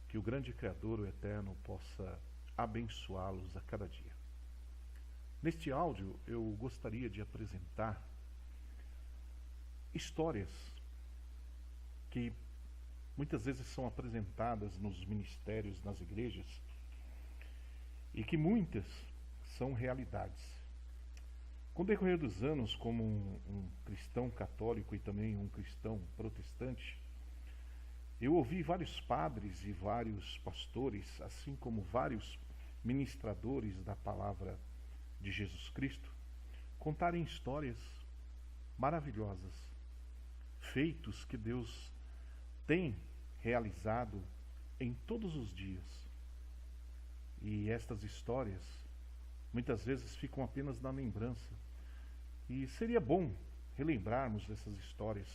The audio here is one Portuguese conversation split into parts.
que o grande Criador, o Eterno, possa abençoá-los a cada dia. Neste áudio, eu gostaria de apresentar histórias que muitas vezes são apresentadas nos ministérios, nas igrejas, e que muitas são realidades. Com o decorrer dos anos, como um cristão católico e também um cristão protestante, eu ouvi vários padres e vários pastores, assim como vários ministradores da palavra de Jesus Cristo, contarem histórias maravilhosas, feitos que Deus tem realizado em todos os dias. E estas histórias muitas vezes ficam apenas na lembrança. E seria bom relembrarmos essas histórias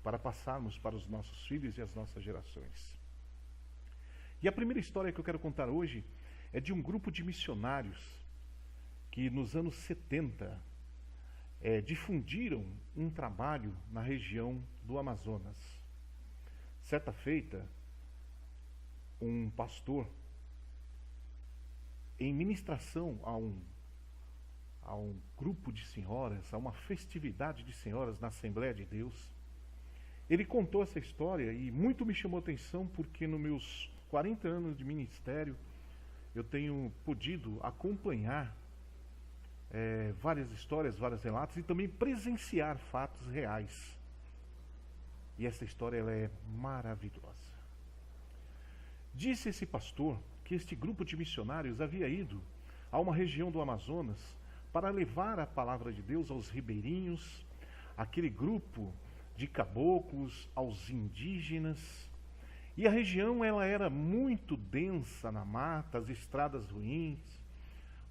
para passarmos para os nossos filhos e as nossas gerações. E a primeira história que eu quero contar hoje é de um grupo de missionários que nos anos 70 difundiram um trabalho na região do Amazonas. Certa feita, um pastor, em ministração a um grupo de senhoras, a uma festividade de senhoras na Assembleia de Deus, ele contou essa história e muito me chamou a atenção porque nos meus 40 anos de ministério eu tenho podido acompanhar várias histórias, vários relatos e também presenciar fatos reais. E essa história ela é maravilhosa. Disse esse pastor que este grupo de missionários havia ido a uma região do Amazonas para levar a palavra de Deus aos ribeirinhos, aquele grupo de caboclos, aos indígenas. E a região ela era muito densa na mata, as estradas ruins,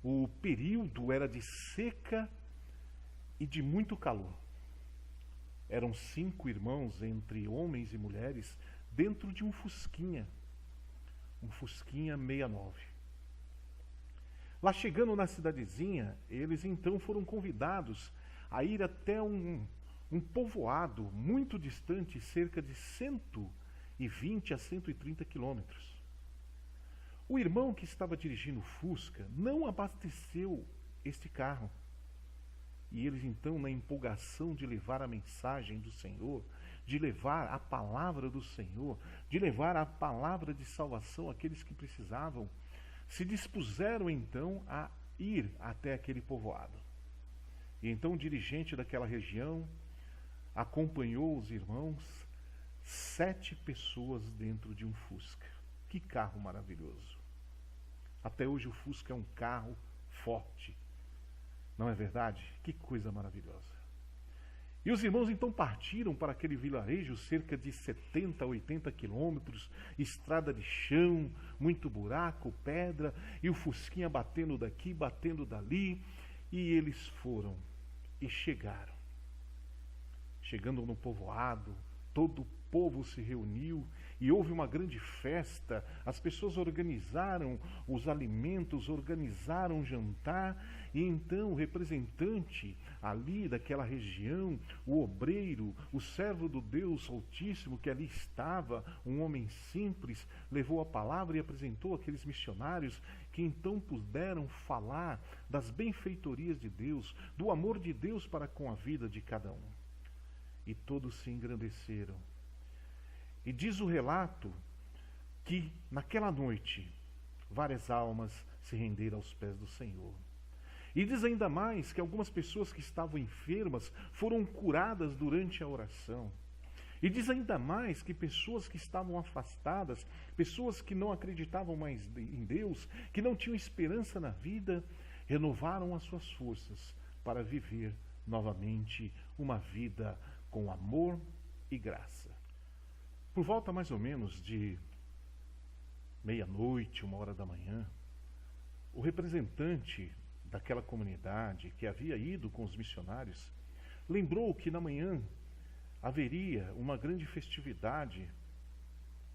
o período era de seca e de muito calor. Eram 5 irmãos, entre homens e mulheres, dentro de um Fusquinha 69. Lá chegando na cidadezinha, eles então foram convidados a ir até um povoado muito distante, cerca de 120 a 130 quilômetros. O irmão que estava dirigindo o Fusca não abasteceu este carro. E eles então, na empolgação de levar a mensagem do Senhor, de levar a palavra do Senhor, de levar a palavra de salvação àqueles que precisavam, se dispuseram então a ir até aquele povoado. E então o dirigente daquela região acompanhou os irmãos, 7 pessoas dentro de um Fusca. Que carro maravilhoso! Até hoje o Fusca é um carro forte. Não é verdade? Que coisa maravilhosa. E os irmãos então partiram para aquele vilarejo, cerca de 70 a 80 quilômetros, estrada de chão, muito buraco, pedra, e o Fusquinha batendo daqui, batendo dali, e eles foram e chegaram. Chegando no povoado, todo o povo se reuniu e houve uma grande festa. As pessoas organizaram os alimentos, organizaram o jantar, e então o representante ali daquela região, o obreiro, o servo do Deus Altíssimo que ali estava, um homem simples, levou a palavra e apresentou aqueles missionários que então puderam falar das benfeitorias de Deus, do amor de Deus para com a vida de cada um. E todos se engrandeceram. E diz o relato que naquela noite várias almas se renderam aos pés do Senhor. E diz ainda mais que algumas pessoas que estavam enfermas foram curadas durante a oração. E diz ainda mais que pessoas que estavam afastadas, pessoas que não acreditavam mais em Deus, que não tinham esperança na vida, renovaram as suas forças para viver novamente uma vida com amor e graça. Por volta mais ou menos de meia-noite, 1h da manhã, o representante daquela comunidade que havia ido com os missionários lembrou que na manhã haveria uma grande festividade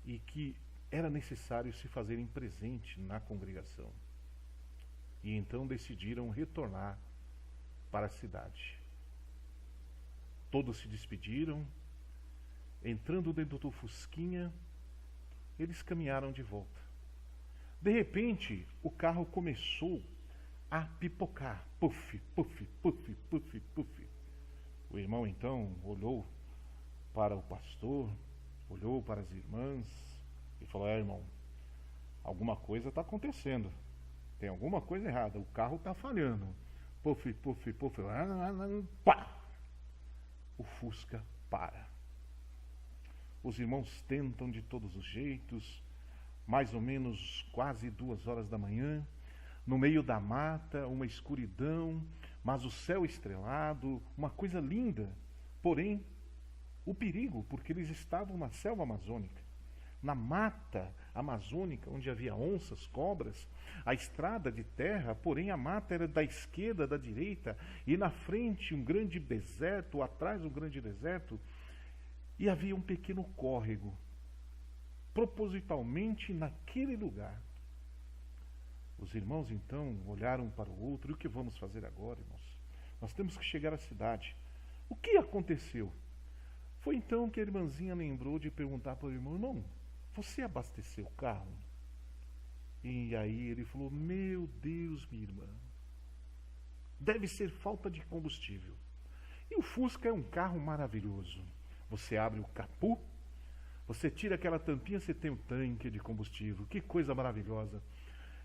e que era necessário se fazerem presente na congregação. E então decidiram retornar para a cidade. Todos se despediram. Entrando dentro do Fusquinha, eles caminharam de volta. De repente, o carro começou a pipocar. Puf, puf, puf, puf, puf. O irmão então olhou para o pastor, olhou para as irmãs e falou: irmão, alguma coisa está acontecendo. Tem alguma coisa errada. O carro está falhando. Puf, puf, puf. Pá! O Fusca para. Os irmãos tentam de todos os jeitos. Mais ou menos quase 2 horas da manhã. No meio da mata, uma escuridão, mas o céu estrelado, uma coisa linda. Porém, o perigo, porque eles estavam na selva amazônica, na mata amazônica, onde havia onças, cobras, a estrada de terra, porém a mata era da esquerda, da direita, e na frente um grande deserto, atrás um grande deserto, e havia um pequeno córrego, propositalmente naquele lugar. Os irmãos então olharam para o outro: e o que vamos fazer agora, irmãos? Nós temos que chegar à cidade. O que aconteceu? Foi então que a irmãzinha lembrou de perguntar para o irmão: irmão, você abasteceu o carro? E aí ele falou: meu Deus, minha irmã, deve ser falta de combustível. E o Fusca é um carro maravilhoso. Você abre o capô, você tira aquela tampinha, você tem um tanque de combustível. Que coisa maravilhosa.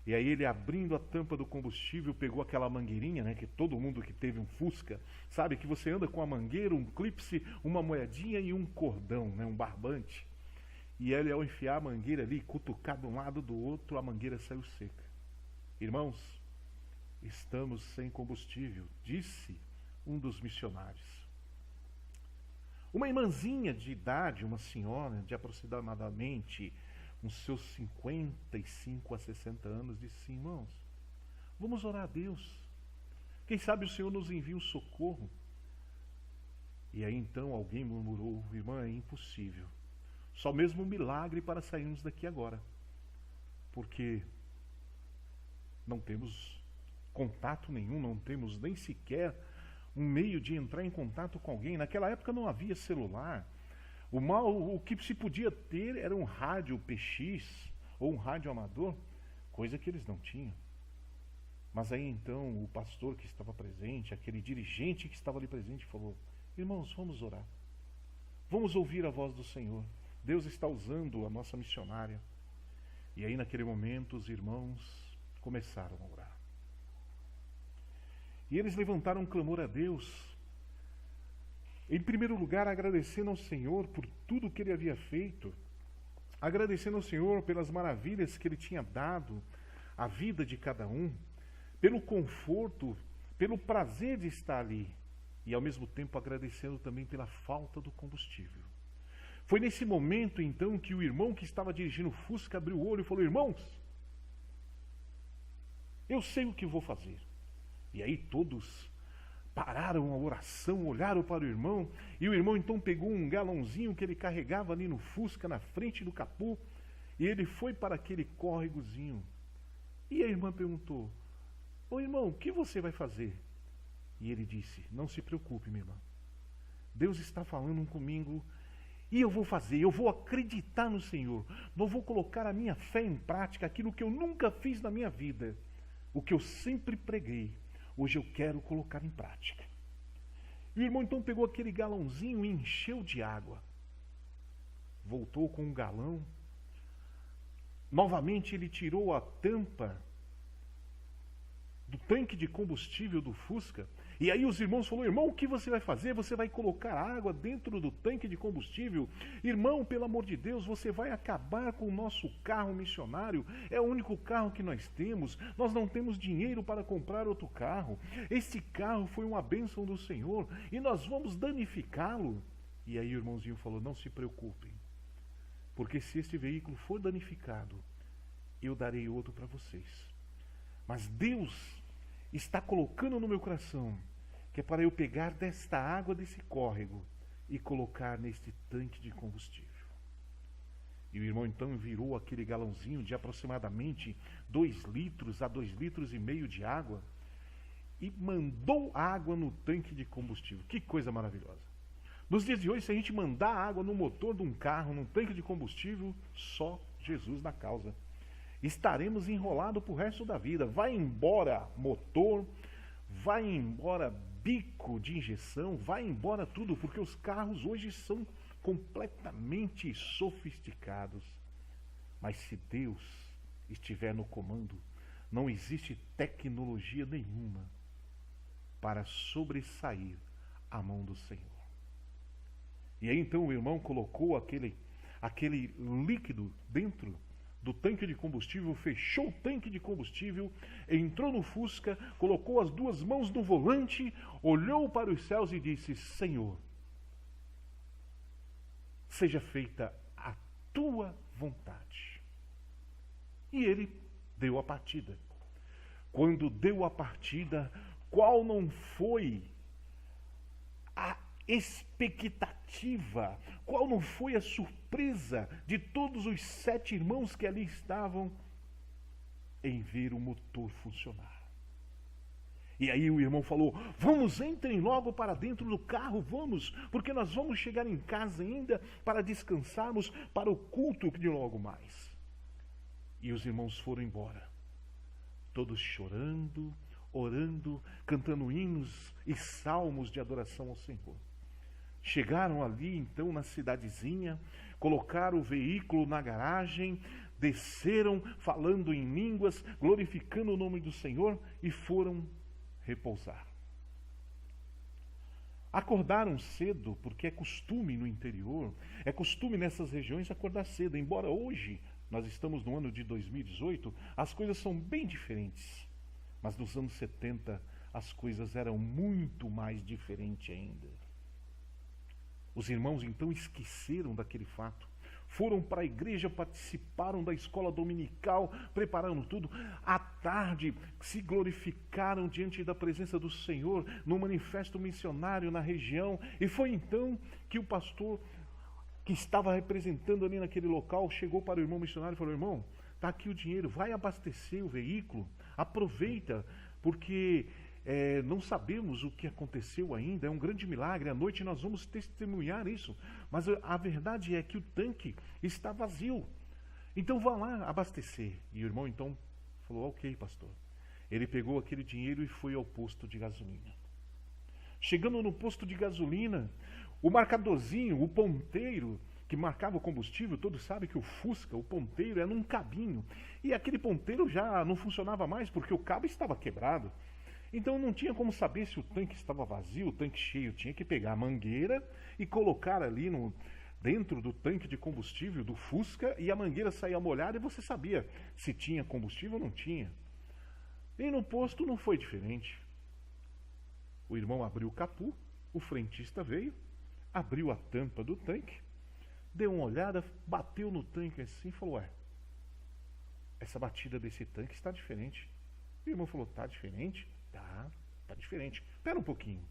E aí ele, abrindo a tampa do combustível, pegou aquela mangueirinha, né, que todo mundo que teve um Fusca sabe que você anda com a mangueira, um clipe, uma moedinha e um cordão, né, um barbante. E ele, ao enfiar a mangueira ali, cutucar de um lado do outro, a mangueira saiu seca. Irmãos, estamos sem combustível, disse um dos missionários. Uma irmãzinha de idade, uma senhora de aproximadamente uns seus 55 a 60 anos, disse assim: irmãos, vamos orar a Deus. Quem sabe o Senhor nos envia um socorro. E aí então alguém murmurou: irmã, é impossível. Só mesmo um milagre para sairmos daqui agora. Porque não temos contato nenhum, não temos nem sequer um meio de entrar em contato com alguém. Naquela época não havia celular. O que se podia ter era um rádio PX ou um rádio amador, coisa que eles não tinham. Mas aí então o pastor que estava presente, aquele dirigente que estava ali presente, falou: irmãos, vamos orar. Vamos ouvir a voz do Senhor. Deus está usando a nossa missionária. E aí naquele momento os irmãos começaram a orar. E eles levantaram um clamor a Deus. Em primeiro lugar, agradecendo ao Senhor por tudo que Ele havia feito, agradecendo ao Senhor pelas maravilhas que Ele tinha dado à vida de cada um, pelo conforto, pelo prazer de estar ali, e ao mesmo tempo agradecendo também pela falta do combustível. Foi nesse momento, então, que o irmão que estava dirigindo o Fusca abriu o olho e falou: irmãos, eu sei o que vou fazer. E aí todos pararam a oração, olharam para o irmão, e o irmão então pegou um galãozinho que ele carregava ali no Fusca, na frente do capô, e ele foi para aquele córregozinho. E a irmã perguntou: ô irmão, o que você vai fazer? E ele disse: não se preocupe, minha irmã, Deus está falando comigo, e eu vou fazer, eu vou acreditar no Senhor, não vou colocar a minha fé em prática, aquilo que eu nunca fiz na minha vida, o que eu sempre preguei. Hoje eu quero colocar em prática. E o irmão então pegou aquele galãozinho e encheu de água. Voltou com um galão. Novamente ele tirou a tampa do tanque de combustível do Fusca. E aí os irmãos falaram: irmão, o que você vai fazer? Você vai colocar água dentro do tanque de combustível? Irmão, pelo amor de Deus, você vai acabar com o nosso carro missionário. É o único carro que nós temos. Nós não temos dinheiro para comprar outro carro. Esse carro foi uma bênção do Senhor e nós vamos danificá-lo. E aí o irmãozinho falou: não se preocupem, porque se este veículo for danificado, eu darei outro para vocês. Mas Deus está colocando no meu coração que é para eu pegar desta água desse córrego e colocar neste tanque de combustível. E o irmão então virou aquele galãozinho de aproximadamente 2 litros a 2,5 litros de água e mandou água no tanque de combustível. Que coisa maravilhosa! Nos dias de hoje, se a gente mandar água no motor de um carro, num tanque de combustível, só Jesus na causa. Estaremos enrolados pro resto da vida. Vai embora motor, vai embora bico de injeção, vai embora tudo, porque os carros hoje são completamente sofisticados. Mas se Deus estiver no comando, não existe tecnologia nenhuma para sobressair a mão do Senhor. E aí então o irmão colocou aquele líquido dentro do tanque de combustível, fechou o tanque de combustível, entrou no Fusca, colocou as duas mãos no volante, olhou para os céus e disse: Senhor, seja feita a tua vontade. E ele deu a partida. Quando deu a partida, qual não foi a expectativa, qual não foi a surpresa de todos os 7 irmãos que ali estavam em ver o motor funcionar? E aí o irmão falou: vamos, entrem logo para dentro do carro, vamos, porque nós vamos chegar em casa ainda para descansarmos para o culto de logo mais. E os irmãos foram embora, todos chorando, orando, cantando hinos e salmos de adoração ao Senhor. Chegaram ali então na cidadezinha, colocaram o veículo na garagem, desceram falando em línguas, glorificando o nome do Senhor e foram repousar. Acordaram cedo, porque é costume no interior, é costume nessas regiões acordar cedo, embora hoje, nós estamos no ano de 2018, as coisas são bem diferentes. Mas nos anos 70 as coisas eram muito mais diferentes ainda. Os irmãos então esqueceram daquele fato. Foram para a igreja, participaram da escola dominical, prepararam tudo. À tarde se glorificaram diante da presença do Senhor no manifesto missionário na região. E foi então que o pastor que estava representando ali naquele local chegou para o irmão missionário e falou: irmão, está aqui o dinheiro, vai abastecer o veículo, aproveita, porque não sabemos o que aconteceu ainda, é um grande milagre, à noite nós vamos testemunhar isso, mas a verdade é que o tanque está vazio, então vá lá abastecer. E o irmão então falou: ok, pastor. Ele pegou aquele dinheiro e foi ao posto de gasolina. Chegando no posto de gasolina, o marcadorzinho, o ponteiro que marcava o combustível, todos sabem que o Fusca, o ponteiro, é num cabinho. E aquele ponteiro já não funcionava mais porque o cabo estava quebrado. Então não tinha como saber se o tanque estava vazio, o tanque cheio. Tinha que pegar a mangueira e colocar ali dentro do tanque de combustível do Fusca, e a mangueira saía molhada e você sabia se tinha combustível ou não tinha. E no posto não foi diferente. O irmão abriu o capô, o frentista veio, abriu a tampa do tanque, deu uma olhada, bateu no tanque assim e falou: ué, essa batida desse tanque está diferente. E o irmão falou: tá diferente? Tá diferente. Espera um pouquinho.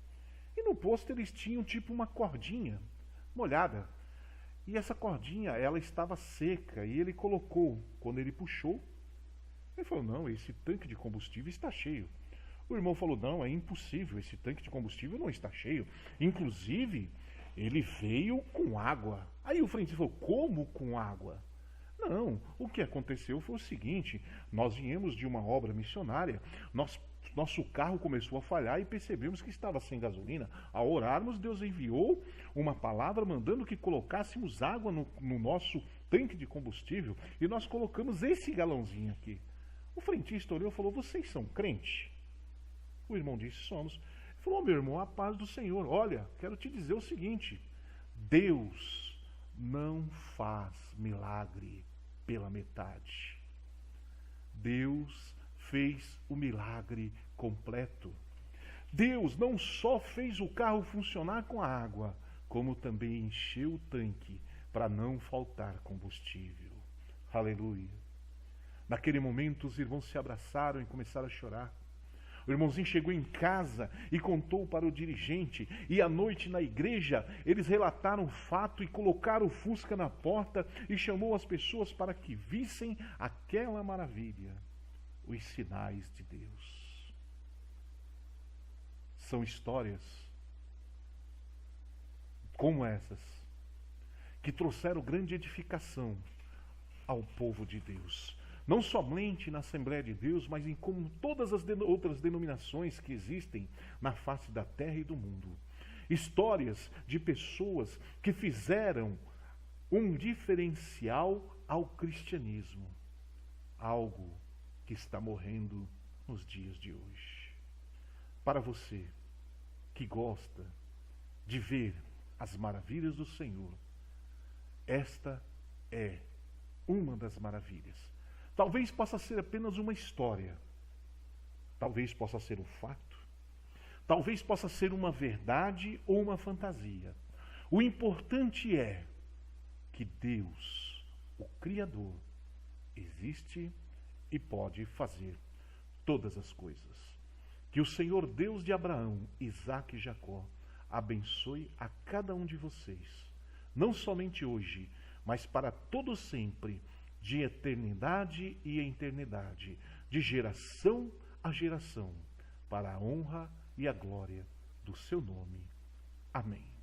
E no posto eles tinham tipo uma cordinha molhada. E essa cordinha, ela estava seca, e ele colocou, quando ele puxou, ele falou: não, esse tanque de combustível está cheio. O irmão falou: não, é impossível, esse tanque de combustível não está cheio. Inclusive, ele veio com água. Aí o frentista falou: como com água? Não, o que aconteceu foi o seguinte: nós viemos de uma obra missionária, nosso carro começou a falhar e percebemos que estava sem gasolina. Ao orarmos, Deus enviou uma palavra mandando que colocássemos água no nosso tanque de combustível, e nós colocamos esse galãozinho aqui. O frentista olhou e falou: vocês são crentes? O irmão disse: somos. Ele falou: meu irmão, a paz do Senhor. Olha, quero te dizer o seguinte: Deus não faz milagre pela metade. Deus fez o milagre completo. Deus não só fez o carro funcionar com a água, como também encheu o tanque para não faltar combustível. Aleluia. Naquele momento os irmãos se abraçaram e começaram a chorar. O irmãozinho chegou em casa e contou para o dirigente, e à noite na igreja eles relataram o fato e colocaram o Fusca na porta e chamou as pessoas para que vissem aquela maravilha, os sinais de Deus. São histórias como essas que trouxeram grande edificação ao povo de Deus. Não somente na Assembleia de Deus, mas em como todas as outras denominações que existem na face da terra e do mundo. Histórias de pessoas que fizeram um diferencial ao cristianismo. Algo que está morrendo nos dias de hoje. Para você que gosta de ver as maravilhas do Senhor, esta é uma das maravilhas. Talvez possa ser apenas uma história, talvez possa ser um fato, talvez possa ser uma verdade ou uma fantasia. O importante é que Deus, o Criador, existe e pode fazer todas as coisas. Que o Senhor Deus de Abraão, Isaque e Jacó abençoe a cada um de vocês, não somente hoje, mas para todo sempre, de eternidade e eternidade, de geração a geração, para a honra e a glória do seu nome. Amém.